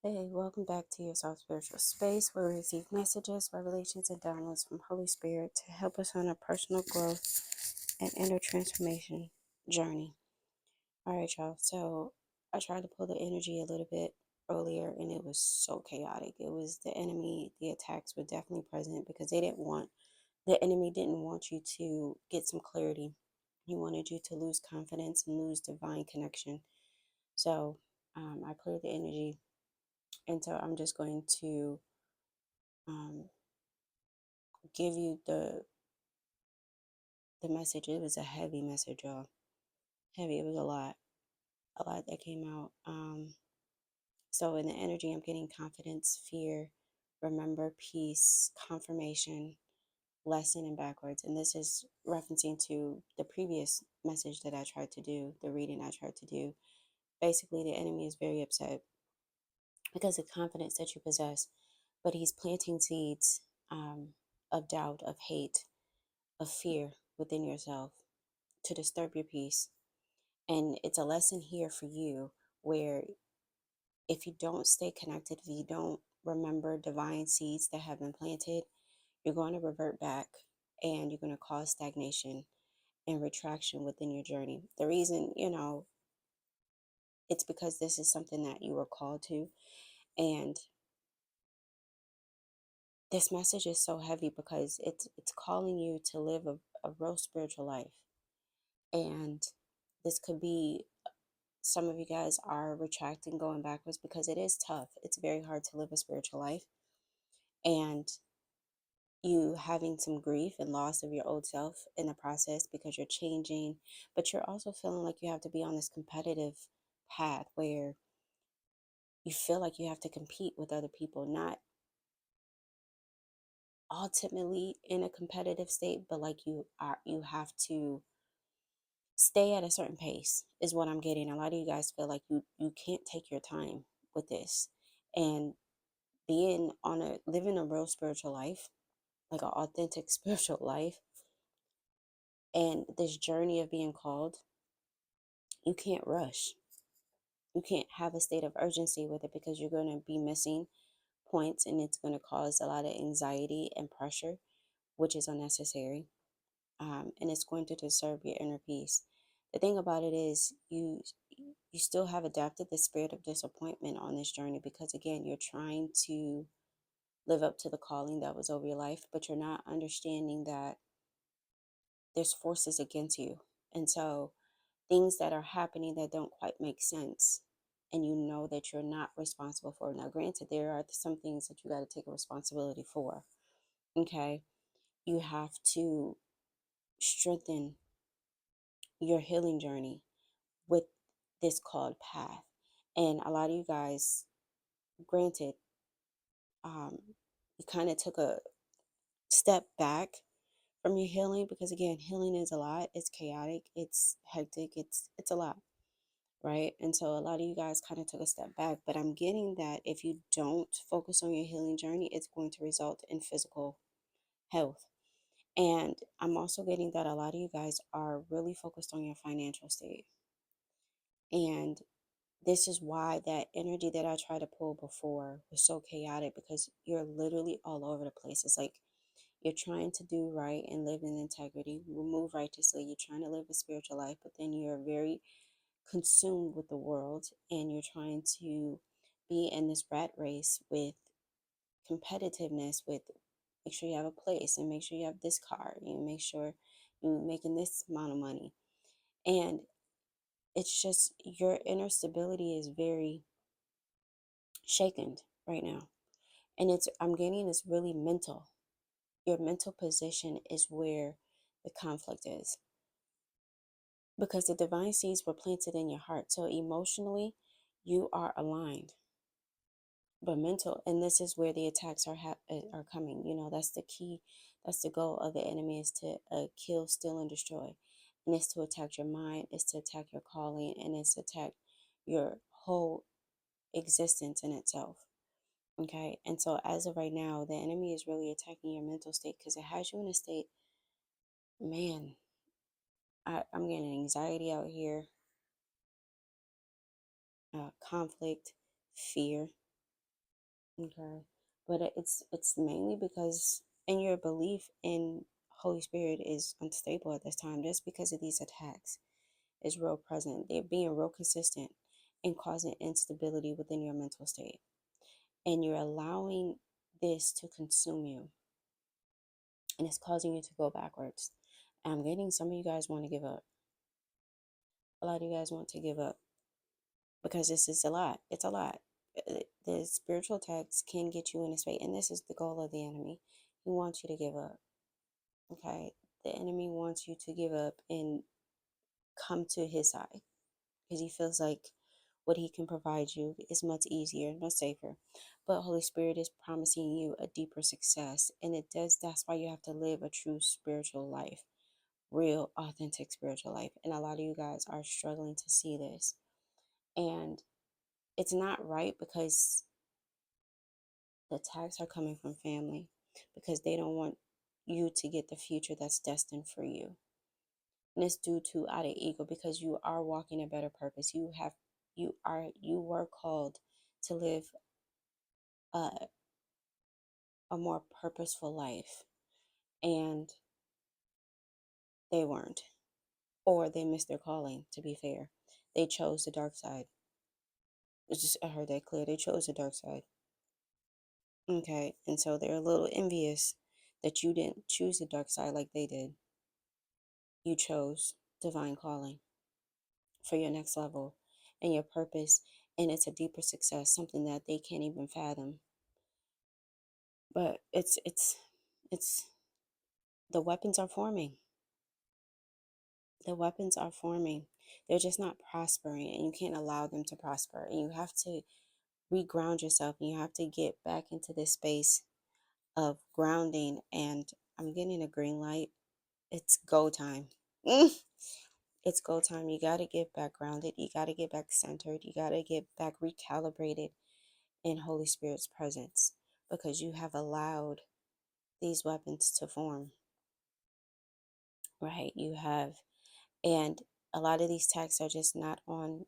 Hey, welcome back to your Soul Spiritual Space where we receive messages, revelations, and downloads from Holy Spirit to help us on our personal growth and inner transformation journey. All right, y'all. So I tried to pull the energy a little bit earlier and it was so chaotic. It was the enemy, the attacks were definitely present because the enemy didn't want you to get some clarity. He wanted you to lose confidence and lose divine connection. So I cleared the energy. And so I'm just going to um, give you the message. It was a heavy message, y'all. Heavy. It was a lot that came out. So in the energy, I'm getting confidence, fear, remember, peace, confirmation, lesson, and backwards. And this is referencing to the previous message that I tried to do, the reading I tried to do. Basically, the enemy is very upset because of confidence that you possess, but he's planting seeds of doubt, of hate, of fear within yourself to disturb your peace. And it's a lesson here for you where if you don't stay connected, if you don't remember divine seeds that have been planted, you're going to revert back and you're going to cause stagnation and retraction within your journey. The reason, it's because this is something that you were called to. And this message is so heavy because it's calling you to live a real spiritual life. And this could be some of you guys are retracting, going backwards because it is tough. It's very hard to live a spiritual life. And you having some grief and loss of your old self in the process because you're changing, but you're also feeling like you have to be on this competitive path where you feel like you have to compete with other people, not ultimately in a competitive state, but like you have to stay at a certain pace is what I'm getting. A lot of you guys feel like you can't take your time with this. And living a real spiritual life, like an authentic spiritual life, and this journey of being called, you can't rush. You can't have a state of urgency with it because you're going to be missing points and it's going to cause a lot of anxiety and pressure, which is unnecessary. And it's going to disturb your inner peace. The thing about it is you still have adapted the spirit of disappointment on this journey because again, you're trying to live up to the calling that was over your life, but you're not understanding that there's forces against you. And so things that are happening that don't quite make sense and you know that you're not responsible for. Now, granted, there are some things that you got to take a responsibility for. Okay. You have to strengthen your healing journey with this called path. And a lot of you guys, granted, you kind of took a step back from your healing because again, healing is a lot. It's chaotic, it's hectic, it's a lot, right? And so a lot of you guys kind of took a step back, but I'm getting that if you don't focus on your healing journey, it's going to result in physical health. And I'm also getting that a lot of you guys are really focused on your financial state. And this is why that energy that I tried to pull before was so chaotic because you're literally all over the place. It's like you're trying to do right and live in integrity, move righteously. You're trying to live a spiritual life, but then you're very consumed with the world and you're trying to be in this rat race with competitiveness, with make sure you have a place and make sure you have this car, you make sure you're making this amount of money. And it's just your inner stability is very shaken right now. And I'm getting it's really mental. Your mental position is where the conflict is. Because the divine seeds were planted in your heart. So emotionally, you are aligned. But mental, and this is where the attacks are coming. You know, that's the key. That's the goal of the enemy is to kill, steal, and destroy. And it's to attack your mind. It's to attack your calling, and it's to attack your whole existence in itself. Okay, and so as of right now, the enemy is really attacking your mental state because it has you in a state. Man, I'm getting anxiety out here, conflict, fear. Okay. But it's mainly because in your belief in Holy Spirit is unstable at this time just because of these attacks is real present. They're being real consistent and causing instability within your mental state. And you're allowing this to consume you and it's causing you to go backwards. And I'm getting some of you guys want to give up. A lot of you guys want to give up because this is a lot. It's a lot. The spiritual attacks can get you in a space, and this is the goal of the enemy. He wants you to give up. Okay, the enemy wants you to give up and come to his side because he feels like what he can provide you is much easier, much safer. But Holy Spirit is promising you a deeper success, and it does. That's why you have to live a true spiritual life, real, authentic spiritual life. And a lot of you guys are struggling to see this, and it's not right because the attacks are coming from family because they don't want you to get the future that's destined for you. And it's due to out of ego because you are walking a better purpose. You were called to live a, a more purposeful life, and they weren't, or they missed their calling. To be fair, they chose the dark side. It's just I heard that clear. They chose the dark side. Okay, and so they're a little envious that you didn't choose the dark side like they did. You chose divine calling for your next level and your purpose, and it's a deeper success, something that they can't even fathom. But it's the weapons are forming. The weapons are forming. They're just not prospering, and you can't allow them to prosper. And you have to reground yourself, and you have to get back into this space of grounding. And I'm getting a green light. It's go time. It's go time. You got to get back grounded. You got to get back centered. You got to get back recalibrated in Holy Spirit's presence because you have allowed these weapons to form, right? You have, and a lot of these attacks are just not on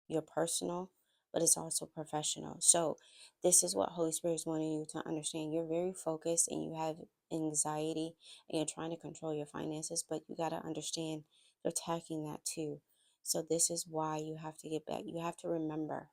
your personal, but it's also professional. So, this is what Holy Spirit is wanting you to understand. You're very focused and you have anxiety and you're trying to control your finances, but you got to understand they're attacking that too. So, this is why you have to get back. You have to remember.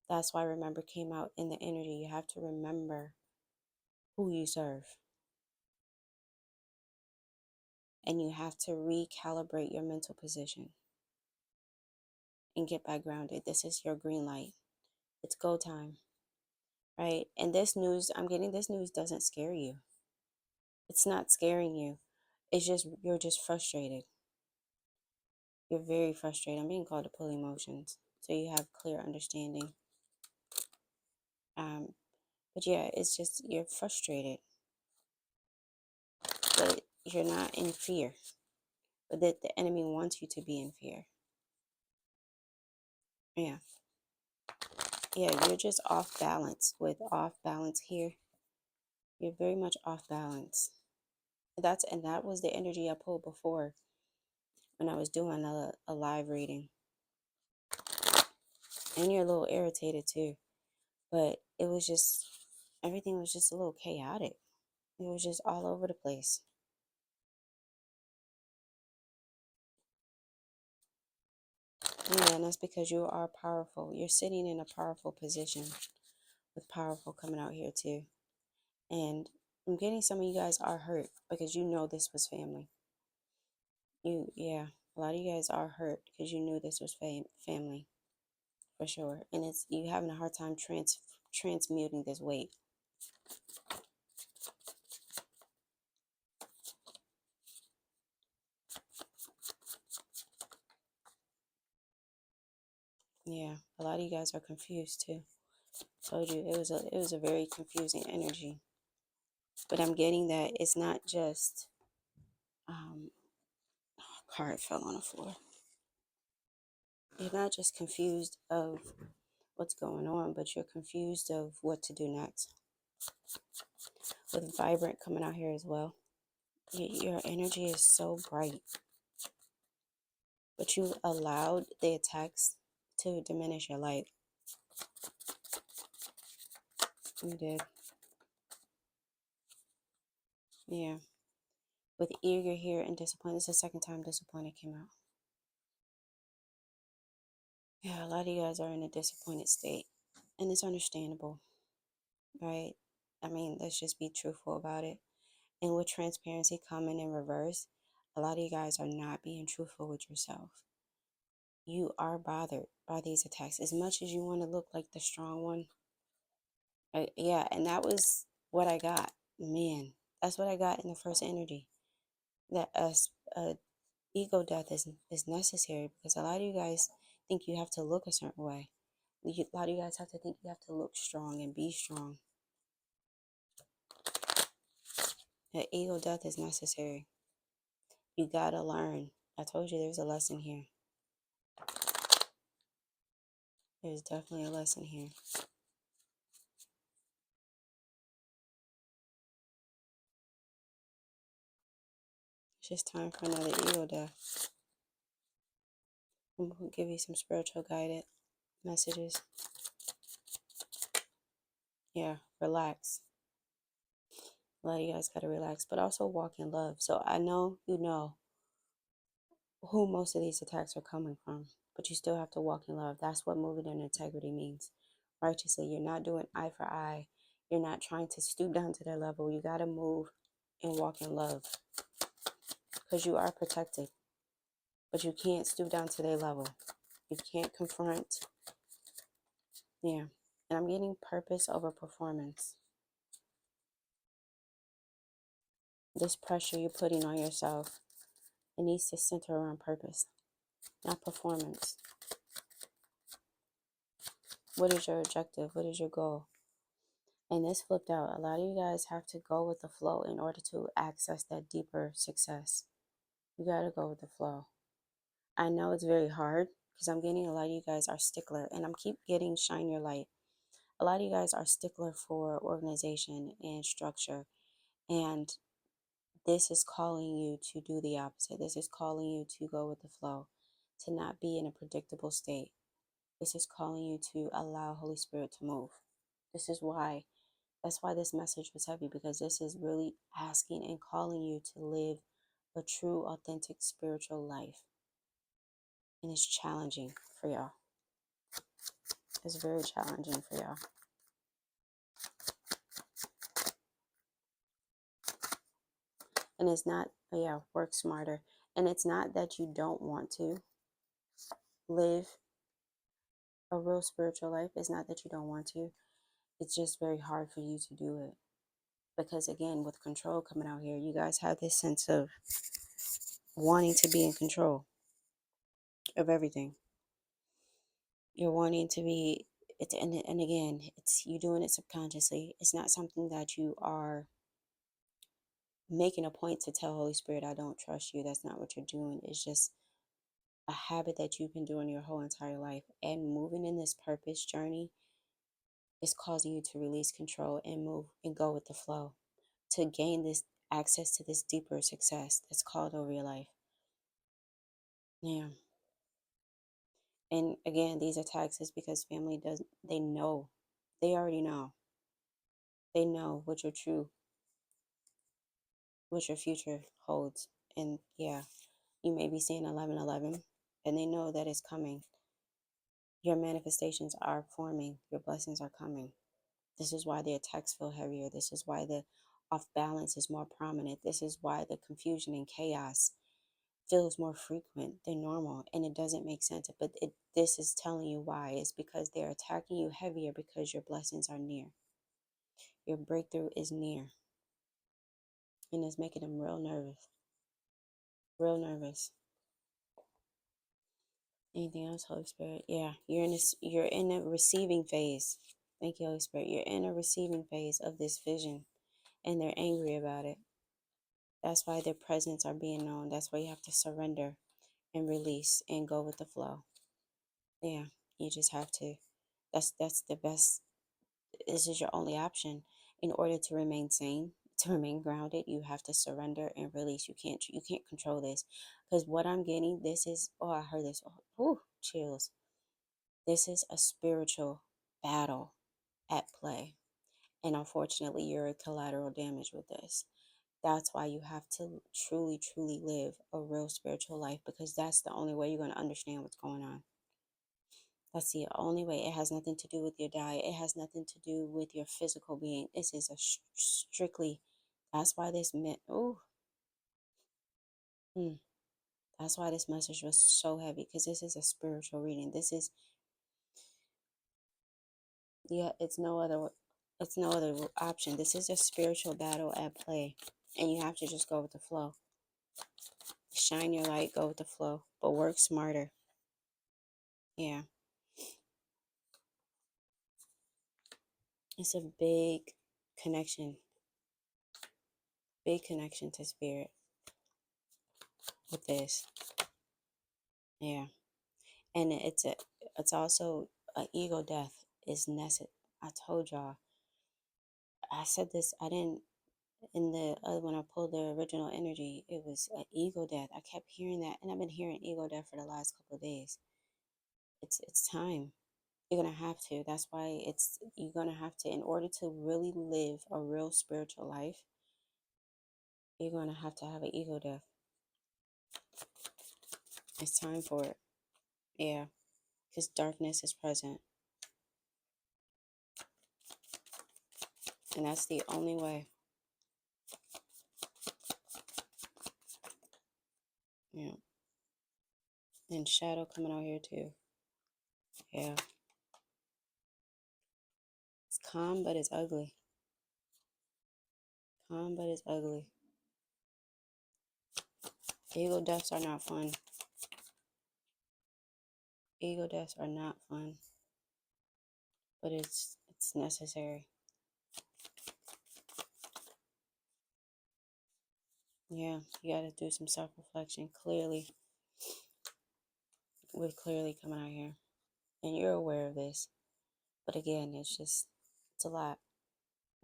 That's why remember came out in the energy. You have to remember who you serve. And you have to recalibrate your mental position and get back grounded. This is your green light. It's go time, right? And this news, I'm getting this news doesn't scare you. It's not scaring you. It's just, you're just frustrated. You're very frustrated. I'm being called to pull emotions. So you have clear understanding. Um, but yeah, it's just, you're frustrated. But you're not in fear. But that the enemy wants you to be in fear. Yeah. Yeah, you're just off balance. With off balance here, you're very much off balance. That was the energy I pulled before when I was doing a live reading. And you're a little irritated too. But it was just, everything was just a little chaotic. It was just all over the place. Yeah, and that's because you are powerful. You're sitting in a powerful position with powerful coming out here too. And I'm getting some of you guys are hurt because you know this was family. Yeah, a lot of you guys are hurt because you knew this was family for sure. And it's you having a hard time transmuting this weight. Yeah, a lot of you guys are confused too. Told you it was a very confusing energy. But I'm getting that it's not just card fell on the floor. You're not just confused of what's going on, but you're confused of what to do next. With vibrant coming out here as well. Your energy is so bright, but you allowed the attacks to diminish your light. You did. Yeah. With eager here and disappointed. This is the second time disappointed came out. Yeah, a lot of you guys are in a disappointed state. And it's understandable, right? I mean, let's just be truthful about it. And with transparency coming in reverse, a lot of you guys are not being truthful with yourself. You are bothered by these attacks as much as you want to look like the strong one. Yeah, and that was what I got. Man, that's what I got in the first energy. That ego death is necessary because a lot of you guys think you have to look a certain way. A lot of you guys have to think you have to look strong and be strong. That ego death is necessary. You gotta learn. I told you there's a lesson here. There's definitely a lesson here. It's just time for another ego death. I'm gonna give you some spiritual guided messages. Yeah, relax. A lot of you guys gotta relax, but also walk in love. So I know you know who most of these attacks are coming from, but you still have to walk in love. That's what moving in integrity means. Righteously, you're not doing eye for eye. You're not trying to stoop down to their level. You got to move and walk in love because you are protected, but you can't stoop down to their level. You can't confront. Yeah. And I'm getting purpose over performance. This pressure you're putting on yourself, it needs to center around purpose, not performance. What is your objective? What is your goal? And this flipped out. A lot of you guys have to go with the flow in order to access that deeper success. You got to go with the flow. I know it's very hard because I'm getting a lot of you guys are stickler, and I'm keep getting shine your light. A lot of you guys are stickler for organization and structure, and this is calling you to do the opposite. This is calling you to go with the flow, to not be in a predictable state. This is calling you to allow Holy Spirit to move. This is why That's why this message was heavy, because this is really asking and calling you to live a true, authentic spiritual life. And it's challenging for y'all. It's very challenging for y'all. And it's not, work smarter. And it's not that you don't want to live a real spiritual life. It's not that you don't want to. It's just very hard for you to do it. Because again, with control coming out here, you guys have this sense of wanting to be in control of everything. You're wanting to be and again, it's you doing it subconsciously. It's not something that you are making a point to tell Holy Spirit, I don't trust you. That's not what you're doing. It's just a habit that you've been doing your whole entire life. And moving in this purpose journey is causing you to release control and move and go with the flow, to gain this access to this deeper success that's called over your life. Yeah. And again, these attacks is because family doesn't, they know, they already know. They know what your future holds. And yeah, you may be seeing 1111, and they know that it's coming. Your manifestations are forming, your blessings are coming. This is why the attacks feel heavier. This is why the off balance is more prominent. This is why the confusion and chaos feels more frequent than normal, and it doesn't make sense. But this is telling you why. It's because they're attacking you heavier because your blessings are near. Your breakthrough is near, and it's making them real nervous. Real nervous. Anything else, Holy Spirit? Yeah, you're in a receiving phase. Thank you, Holy Spirit. You're in a receiving phase of this vision, and they're angry about it. That's why their presence are being known. That's why you have to surrender and release and go with the flow. Yeah, you just have to. That's the best. This is your only option in order to remain sane, to remain grounded. You have to surrender and release. You can't control this, because what I'm getting, this is, oh, I heard this. Oh, whew, chills. This is a spiritual battle at play. And unfortunately, you're a collateral damage with this. That's why you have to truly, truly live a real spiritual life, because that's the only way you're going to understand what's going on. That's the only way. It has nothing to do with your diet. It has nothing to do with your physical being. This is a strictly, that's why this meant, oh, that's why this message was so heavy, because this is a spiritual reading. This is, yeah, it's no other option. This is a spiritual battle at play, and you have to just go with the flow. Shine your light, go with the flow, but work smarter. Yeah, it's a connection, big connection to spirit with this. Yeah, and it's also a ego death is necessary. I told y'all. I said this. I didn't in the when I pulled the original energy. It was an ego death. I kept hearing that, and I've been hearing ego death for the last couple of days. It's time. You're gonna have to. That's why you're gonna have to, in order to really live a real spiritual life, you're gonna have to have an ego death. It's time for it. Yeah, because darkness is present, and that's the only way. Yeah, and shadow coming out here too. Yeah, it's calm, but it's ugly. Calm, but it's ugly. Ego deaths are not fun. Ego deaths are not fun, but it's necessary. Yeah, you got to do some self-reflection. Clearly, we're clearly coming out here, and you're aware of this. But again, it's a lot.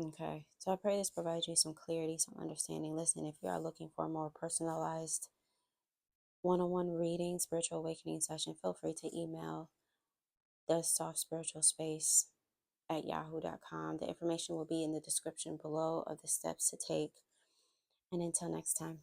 Okay, so I pray this provides you some clarity, some understanding. Listen, if you are looking for a more personalized one-on-one reading, spiritual awakening session, feel free to email the soft spiritual space at yahoo.com. The information will be in the description below of the steps to take. And until next time.